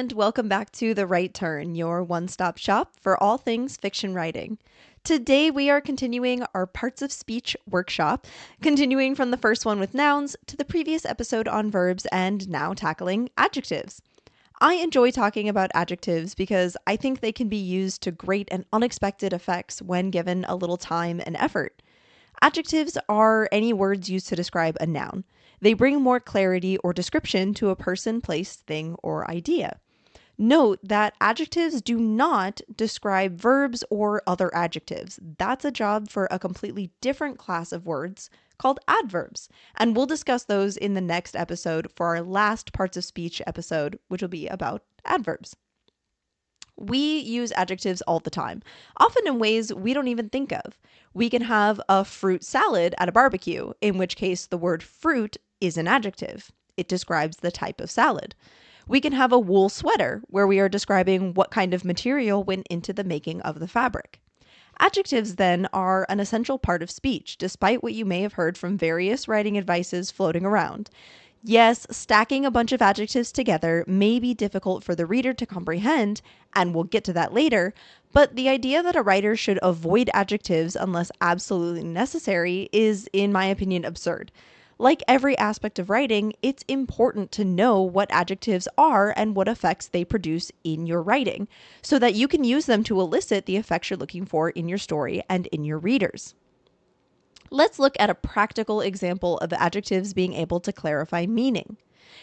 and welcome back to The Right Turn, your one-stop shop for all things fiction writing. Today we are continuing our parts of speech workshop, continuing from the first one with nouns to the previous episode on verbs and now tackling adjectives. I enjoy talking about adjectives because I think they can be used to great and unexpected effects when given a little time and effort. Adjectives are any words used to describe a noun. They bring more clarity or description to a person, place, thing, or idea. Note that adjectives do not describe verbs or other adjectives. That's a job for a completely different class of words called adverbs, and we'll discuss those in the next episode for our last parts of speech episode, which will be about adverbs. We use adjectives all the time, often in ways we don't even think of. We can have a fruit salad at a barbecue, in which case the word fruit is an adjective. It describes the type of salad. We can have a wool sweater, where we are describing what kind of material went into the making of the fabric. Adjectives, then, are an essential part of speech, despite what you may have heard from various writing advices floating around. Yes, stacking a bunch of adjectives together may be difficult for the reader to comprehend, and we'll get to that later, but the idea that a writer should avoid adjectives unless absolutely necessary is, in my opinion, absurd. Like every aspect of writing, it's important to know what adjectives are and what effects they produce in your writing, so that you can use them to elicit the effects you're looking for in your story and in your readers. Let's look at a practical example of adjectives being able to clarify meaning.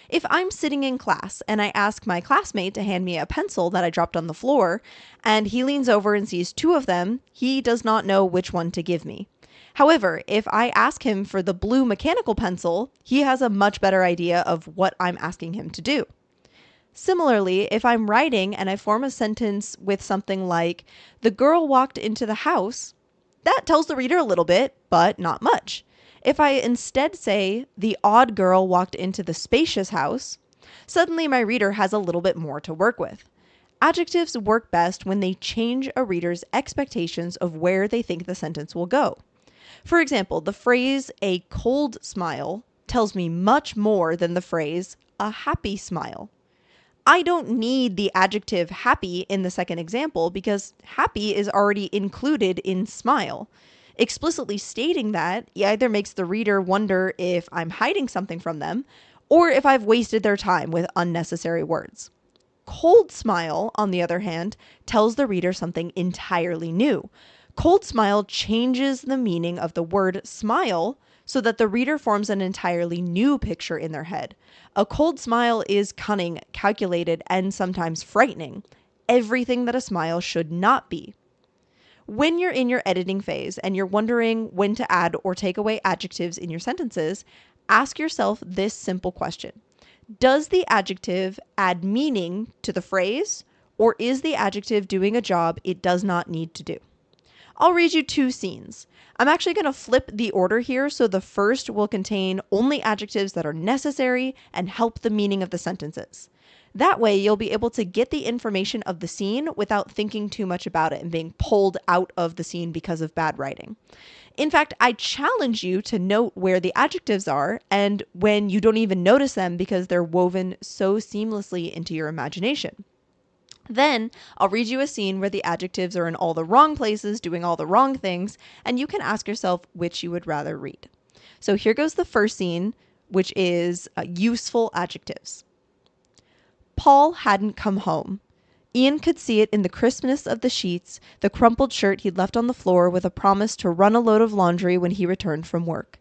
If I'm sitting in class and I ask my classmate to hand me a pencil that I dropped on the floor, and he leans over and sees two of them, he does not know which one to give me. However, if I ask him for the blue mechanical pencil, he has a much better idea of what I'm asking him to do. Similarly, if I'm writing and I form a sentence with something like, "The girl walked into the house," that tells the reader a little bit, but not much. If I instead say, "The odd girl walked into the spacious house," suddenly my reader has a little bit more to work with. Adjectives work best when they change a reader's expectations of where they think the sentence will go. For example, the phrase "a cold smile" tells me much more than the phrase "a happy smile." I don't need the adjective happy in the second example because happy is already included in smile. Explicitly stating that either makes the reader wonder if I'm hiding something from them or if I've wasted their time with unnecessary words. Cold smile, on the other hand, tells the reader something entirely new. Cold smile changes the meaning of the word smile so that the reader forms an entirely new picture in their head. A cold smile is cunning, calculated, and sometimes frightening. Everything that a smile should not be. When you're in your editing phase and you're wondering when to add or take away adjectives in your sentences, ask yourself this simple question. Does the adjective add meaning to the phrase, or is the adjective doing a job it does not need to do? I'll read you two scenes. I'm actually going to flip the order here, so the first will contain only adjectives that are necessary and help the meaning of the sentences. That way, you'll be able to get the information of the scene without thinking too much about it and being pulled out of the scene because of bad writing. In fact, I challenge you to note where the adjectives are and when you don't even notice them because they're woven so seamlessly into your imagination. Then I'll read you a scene where the adjectives are in all the wrong places, doing all the wrong things, and you can ask yourself which you would rather read. So here goes the first scene, which is useful adjectives. Paul hadn't come home. Ian could see it in the crispness of the sheets, the crumpled shirt he'd left on the floor with a promise to run a load of laundry when he returned from work.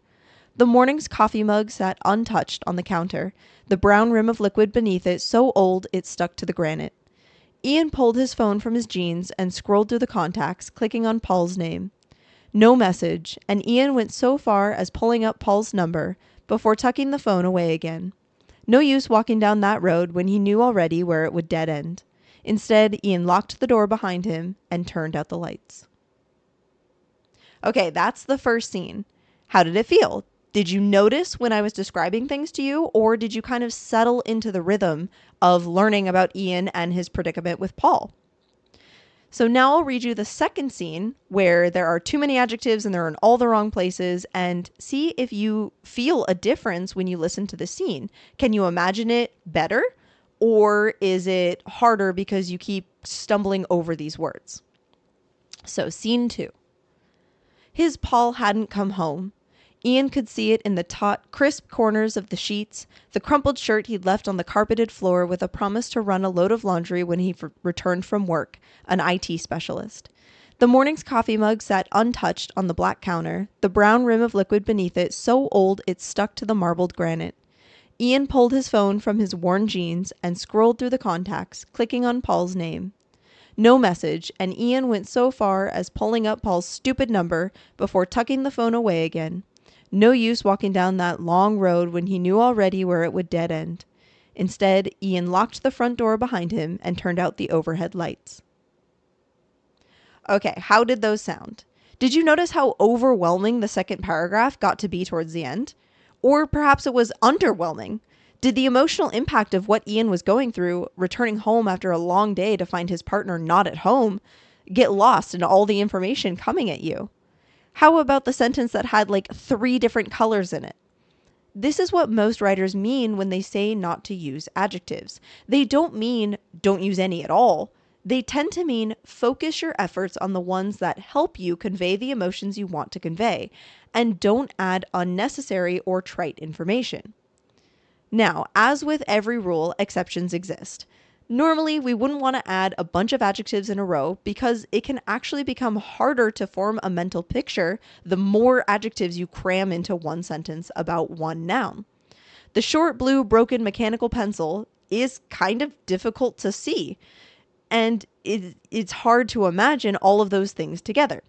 The morning's coffee mug sat untouched on the counter, the brown rim of liquid beneath it so old it stuck to the granite. Ian pulled his phone from his jeans and scrolled through the contacts, clicking on Paul's name. No message, and Ian went so far as pulling up Paul's number before tucking the phone away again. No use walking down that road when he knew already where it would dead end. Instead, Ian locked the door behind him and turned out the lights. Okay, that's the first scene. How did it feel? Did you notice when I was describing things to you, or did you kind of settle into the rhythm of learning about Ian and his predicament with Paul? So now I'll read you the second scene where there are too many adjectives and they're in all the wrong places, and see if you feel a difference when you listen to the scene. Can you imagine it better? Or is it harder because you keep stumbling over these words? So, scene 2. His Paul hadn't come home. Ian could see it in the taut, crisp corners of the sheets, the crumpled shirt he'd left on the carpeted floor with a promise to run a load of laundry when he returned from work, an IT specialist. The morning's coffee mug sat untouched on the black counter, the brown rim of liquid beneath it so old it stuck to the marbled granite. Ian pulled his phone from his worn jeans and scrolled through the contacts, clicking on Paul's name. No message, and Ian went so far as pulling up Paul's stupid number before tucking the phone away again. No use walking down that long road when he knew already where it would dead end. Instead, Ian locked the front door behind him and turned out the overhead lights. Okay, how did those sound? Did you notice how overwhelming the second paragraph got to be towards the end? Or perhaps it was underwhelming. Did the emotional impact of what Ian was going through, returning home after a long day to find his partner not at home, get lost in all the information coming at you? How about the sentence that had like 3 different colors in it? This is what most writers mean when they say not to use adjectives. They don't mean don't use any at all. They tend to mean focus your efforts on the ones that help you convey the emotions you want to convey, and don't add unnecessary or trite information. Now, as with every rule, exceptions exist. Normally, we wouldn't want to add a bunch of adjectives in a row because it can actually become harder to form a mental picture the more adjectives you cram into one sentence about one noun. The short blue broken mechanical pencil is kind of difficult to see, and it's hard to imagine all of those things together.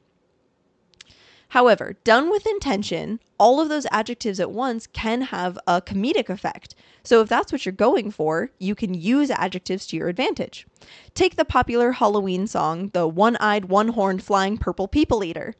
However, done with intention, all of those adjectives at once can have a comedic effect. So if that's what you're going for, you can use adjectives to your advantage. Take the popular Halloween song, the one-eyed, one-horned, flying purple people eater.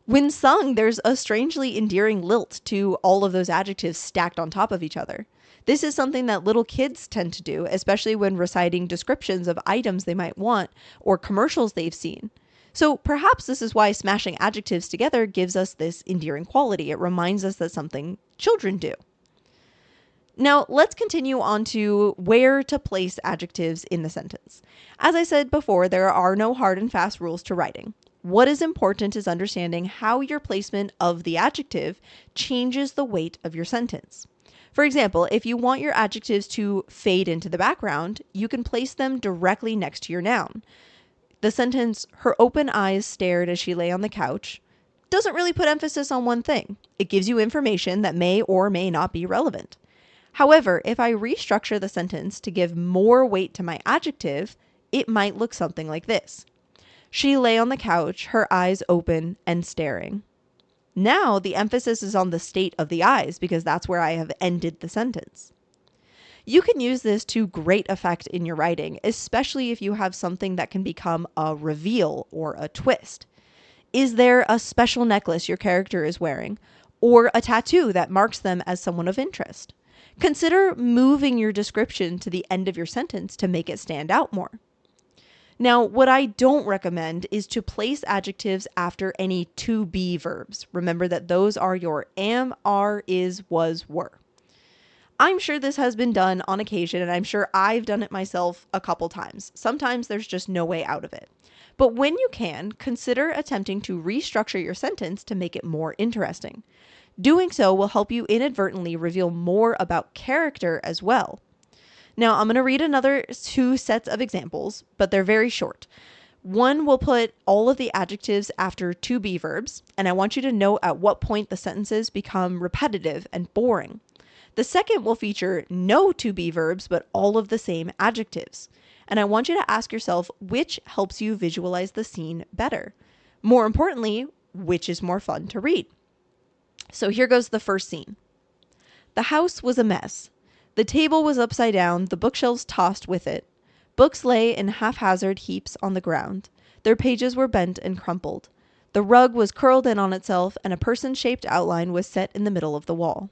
When sung, there's a strangely endearing lilt to all of those adjectives stacked on top of each other. This is something that little kids tend to do, especially when reciting descriptions of items they might want or commercials they've seen. So perhaps this is why smashing adjectives together gives us this endearing quality. It reminds us that something children do. Now, let's continue on to where to place adjectives in the sentence. As I said before, there are no hard and fast rules to writing. What is important is understanding how your placement of the adjective changes the weight of your sentence. For example, if you want your adjectives to fade into the background, you can place them directly next to your noun. The sentence, her open eyes stared as she lay on the couch, doesn't really put emphasis on one thing. It gives you information that may or may not be relevant. However, if I restructure the sentence to give more weight to my adjective, it might look something like this. She lay on the couch, her eyes open and staring. Now the emphasis is on the state of the eyes because that's where I have ended the sentence. You can use this to great effect in your writing, especially if you have something that can become a reveal or a twist. Is there a special necklace your character is wearing, or a tattoo that marks them as someone of interest? Consider moving your description to the end of your sentence to make it stand out more. Now, what I don't recommend is to place adjectives after any to be verbs. Remember that those are your am, are, is, was, were. I'm sure this has been done on occasion, and I'm sure I've done it myself a couple times. Sometimes there's just no way out of it. But when you can, consider attempting to restructure your sentence to make it more interesting. Doing so will help you inadvertently reveal more about character as well. Now, I'm going to read another 2 sets of examples, but they're very short. One will put all of the adjectives after to be verbs, and I want you to note at what point the sentences become repetitive and boring. The second will feature no to be verbs, but all of the same adjectives. And I want you to ask yourself which helps you visualize the scene better. More importantly, which is more fun to read. So here goes the first scene. The house was a mess. The table was upside down, the bookshelves tossed with it. Books lay in haphazard heaps on the ground. Their pages were bent and crumpled. The rug was curled in on itself, and a person-shaped outline was set in the middle of the wall.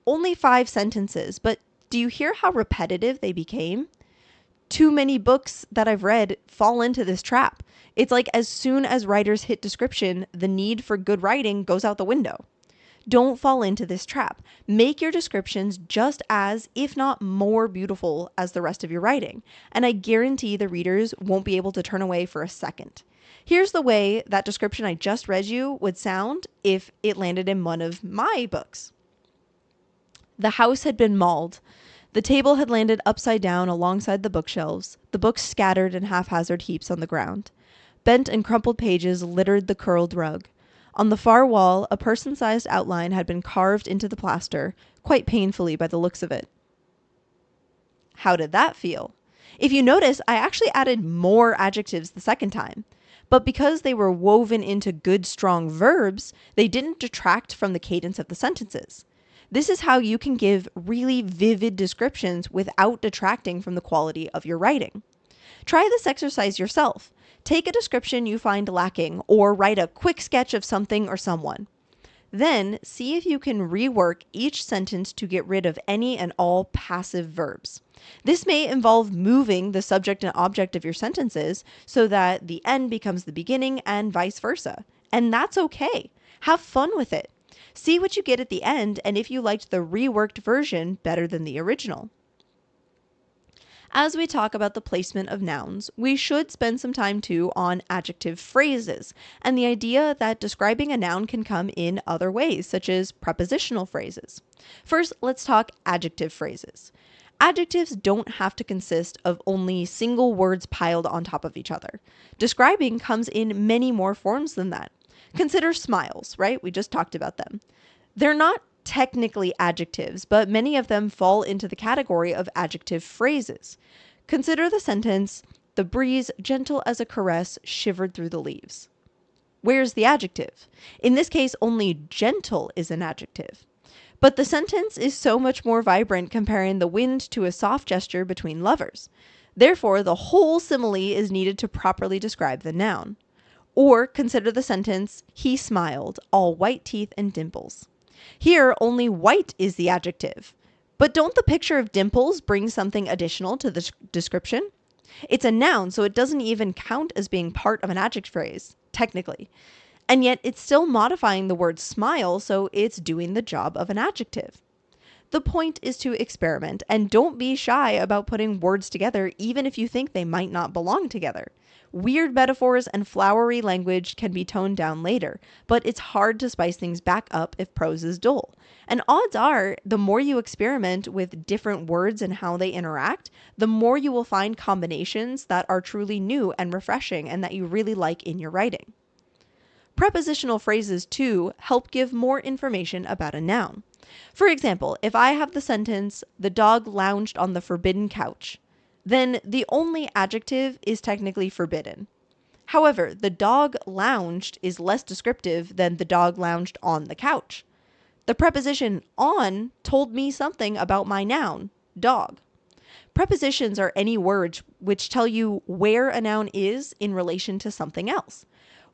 Only 5 sentences, but do you hear how repetitive they became? Too many books that I've read fall into this trap. It's like as soon as writers hit description, the need for good writing goes out the window. Don't fall into this trap. Make your descriptions just as, if not more beautiful as the rest of your writing, and I guarantee the readers won't be able to turn away for a second. Here's the way that description I just read you would sound if it landed in one of my books. The house had been mauled. The table had landed upside down alongside the bookshelves, the books scattered in haphazard heaps on the ground. Bent and crumpled pages littered the curled rug. On the far wall, a person-sized outline had been carved into the plaster, quite painfully by the looks of it. How did that feel? If you notice, I actually added more adjectives the second time. But because they were woven into good, strong verbs, they didn't detract from the cadence of the sentences. This is how you can give really vivid descriptions without detracting from the quality of your writing. Try this exercise yourself. Take a description you find lacking, or write a quick sketch of something or someone. Then see if you can rework each sentence to get rid of any and all passive verbs. This may involve moving the subject and object of your sentences so that the end becomes the beginning and vice versa. And that's okay. Have fun with it. See what you get at the end and if you liked the reworked version better than the original. As we talk about the placement of nouns, we should spend some time too on adjective phrases and the idea that describing a noun can come in other ways, such as prepositional phrases. First, let's talk adjective phrases. Adjectives don't have to consist of only single words piled on top of each other. Describing comes in many more forms than that. Consider smiles, right? We just talked about them. They're not technically adjectives, but many of them fall into the category of adjective phrases. Consider the sentence, "The breeze, gentle as a caress, shivered through the leaves." Where's the adjective? In this case, only gentle is an adjective. But the sentence is so much more vibrant comparing the wind to a soft gesture between lovers. Therefore, the whole simile is needed to properly describe the noun. Or consider the sentence, "He smiled, all white teeth and dimples." Here, only white is the adjective. But don't the picture of dimples bring something additional to the description? It's a noun, so it doesn't even count as being part of an adjective phrase, technically. And yet it's still modifying the word smile, so it's doing the job of an adjective. The point is to experiment, and don't be shy about putting words together, even if you think they might not belong together. Weird metaphors and flowery language can be toned down later, but it's hard to spice things back up if prose is dull. And odds are, the more you experiment with different words and how they interact, the more you will find combinations that are truly new and refreshing and that you really like in your writing. Prepositional phrases, too, help give more information about a noun. For example, if I have the sentence, "The dog lounged on the forbidden couch," then the only adjective is technically forbidden. However, the dog lounged is less descriptive than the dog lounged on the couch. The preposition on told me something about my noun, dog. Prepositions are any words which tell you where a noun is in relation to something else.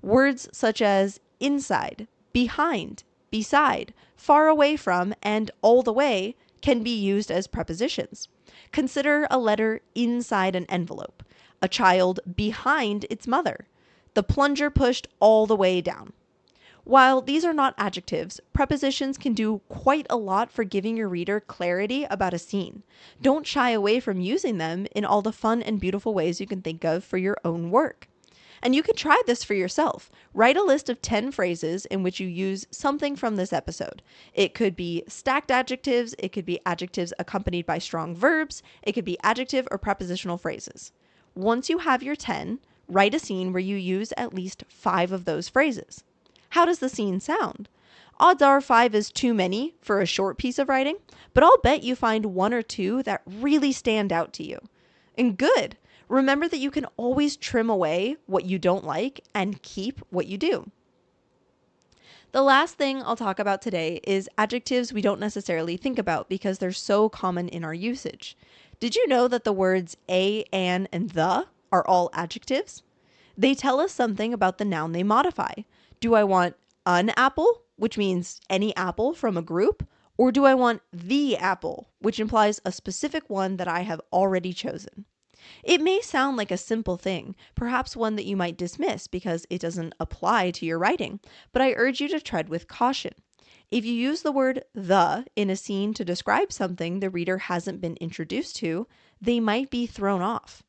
Words such as inside, behind, beside, far away from, and all the way can be used as prepositions. Consider a letter inside an envelope, a child behind its mother, the plunger pushed all the way down. While these are not adjectives, prepositions can do quite a lot for giving your reader clarity about a scene. Don't shy away from using them in all the fun and beautiful ways you can think of for your own work. And you can try this for yourself. Write a list of 10 phrases in which you use something from this episode. It could be stacked adjectives, it could be adjectives accompanied by strong verbs, it could be adjective or prepositional phrases. Once you have your 10, write a scene where you use at least 5 of those phrases. How does the scene sound? Odds are 5 is too many for a short piece of writing, but I'll bet you find 1 or 2 that really stand out to you. And good! Remember that you can always trim away what you don't like and keep what you do. The last thing I'll talk about today is adjectives we don't necessarily think about because they're so common in our usage. Did you know that the words a, an, and the are all adjectives? They tell us something about the noun they modify. Do I want an apple, which means any apple from a group? Or do I want the apple, which implies a specific one that I have already chosen? It may sound like a simple thing, perhaps one that you might dismiss because it doesn't apply to your writing, but I urge you to tread with caution. If you use the word the in a scene to describe something the reader hasn't been introduced to, they might be thrown off.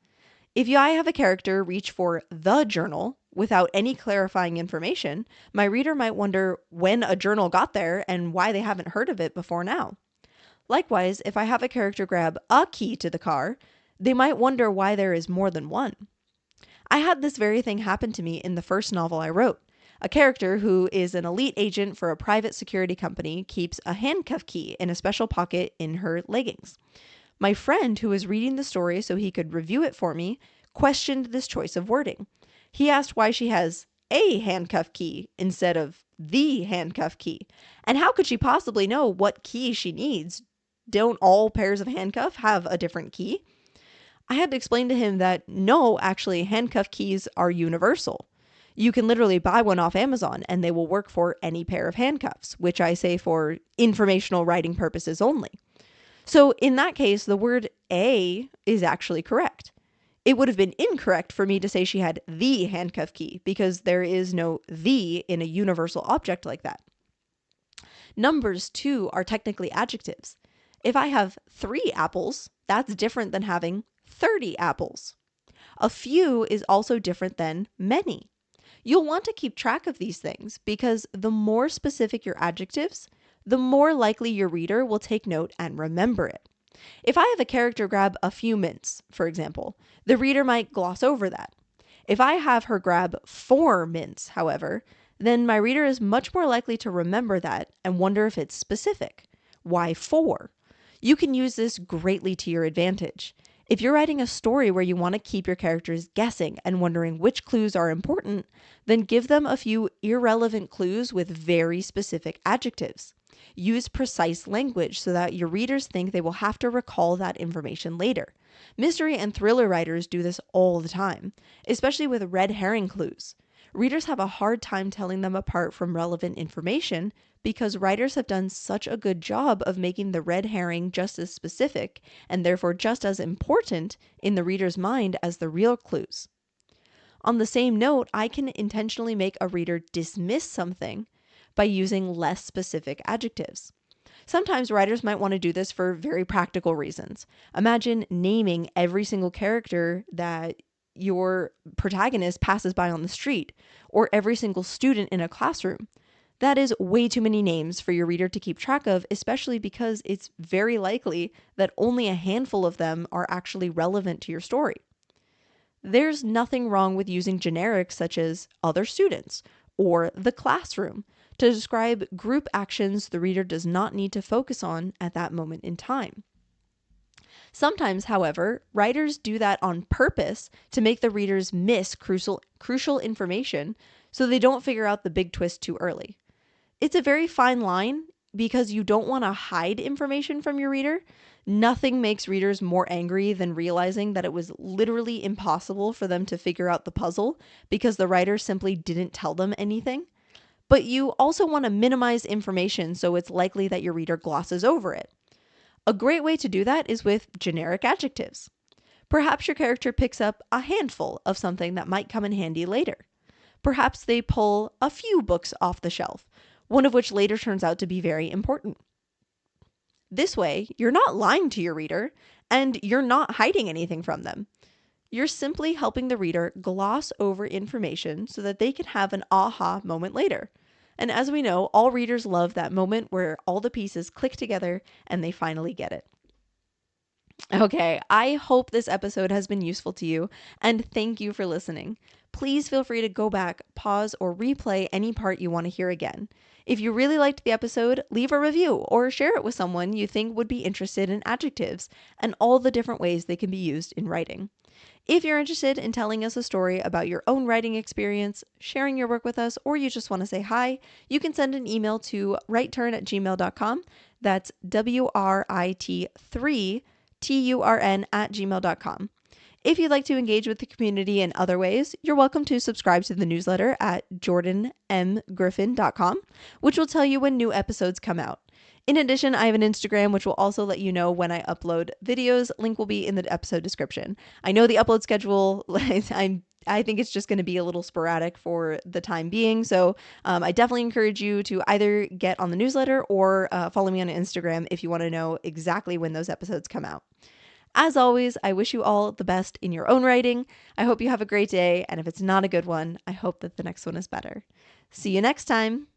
If I have a character reach for the journal without any clarifying information, my reader might wonder when a journal got there and why they haven't heard of it before now. Likewise, if I have a character grab a key to the car, they might wonder why there is more than one. I had this very thing happen to me in the first novel I wrote. A character who is an elite agent for a private security company keeps a handcuff key in a special pocket in her leggings. My friend, who was reading the story so he could review it for me, questioned this choice of wording. He asked why she has a handcuff key instead of the handcuff key, and how could she possibly know what key she needs? Don't all pairs of handcuff have a different key? I had to explain to him that no, actually, handcuff keys are universal. You can literally buy one off Amazon and they will work for any pair of handcuffs, which I say for informational writing purposes only. So in that case, the word a is actually correct. It would have been incorrect for me to say she had the handcuff key because there is no the in a universal object like that. Numbers too are technically adjectives. If I have 3 apples, that's different than having 30 apples. A few is also different than many. You'll want to keep track of these things because the more specific your adjectives, the more likely your reader will take note and remember it. If I have a character grab a few mints, for example, the reader might gloss over that. If I have her grab 4 mints, however, then my reader is much more likely to remember that and wonder if it's specific. Why 4? You can use this greatly to your advantage. If you're writing a story where you want to keep your characters guessing and wondering which clues are important, then give them a few irrelevant clues with very specific adjectives. Use precise language so that your readers think they will have to recall that information later. Mystery and thriller writers do this all the time, especially with red herring clues. Readers have a hard time telling them apart from relevant information because writers have done such a good job of making the red herring just as specific and therefore just as important in the reader's mind as the real clues. On the same note, I can intentionally make a reader dismiss something by using less specific adjectives. Sometimes writers might want to do this for very practical reasons. Imagine naming every single character that your protagonist passes by on the street, or every single student in a classroom. That is way too many names for your reader to keep track of, especially because it's very likely that only a handful of them are actually relevant to your story. There's nothing wrong with using generics such as other students or the classroom to describe group actions the reader does not need to focus on at that moment in time. Sometimes, however, writers do that on purpose to make the readers miss crucial information so they don't figure out the big twist too early. It's a very fine line because you don't want to hide information from your reader. Nothing makes readers more angry than realizing that it was literally impossible for them to figure out the puzzle because the writer simply didn't tell them anything. But you also want to minimize information so it's likely that your reader glosses over it. A great way to do that is with generic adjectives. Perhaps your character picks up a handful of something that might come in handy later. Perhaps they pull a few books off the shelf, one of which later turns out to be very important. This way, you're not lying to your reader, and you're not hiding anything from them. You're simply helping the reader gloss over information so that they can have an aha moment later. And as we know, all readers love that moment where all the pieces click together and they finally get it. Okay, I hope this episode has been useful to you, and thank you for listening. Please feel free to go back, pause, or replay any part you want to hear again. If you really liked the episode, leave a review or share it with someone you think would be interested in adjectives and all the different ways they can be used in writing. If you're interested in telling us a story about your own writing experience, sharing your work with us, or you just want to say hi, you can send an email to writeturn@gmail.com. That's WRIT3TURN@gmail.com. If you'd like to engage with the community in other ways, you're welcome to subscribe to the newsletter at jordanmgriffin.com, which will tell you when new episodes come out. In addition, I have an Instagram, which will also let you know when I upload videos. Link will be in the episode description. I know the upload schedule, I I think it's just going to be a little sporadic for the time being. So I definitely encourage you to either get on the newsletter or follow me on Instagram if you want to know exactly when those episodes come out. As always, I wish you all the best in your own writing. I hope you have a great day. And if it's not a good one, I hope that the next one is better. See you next time.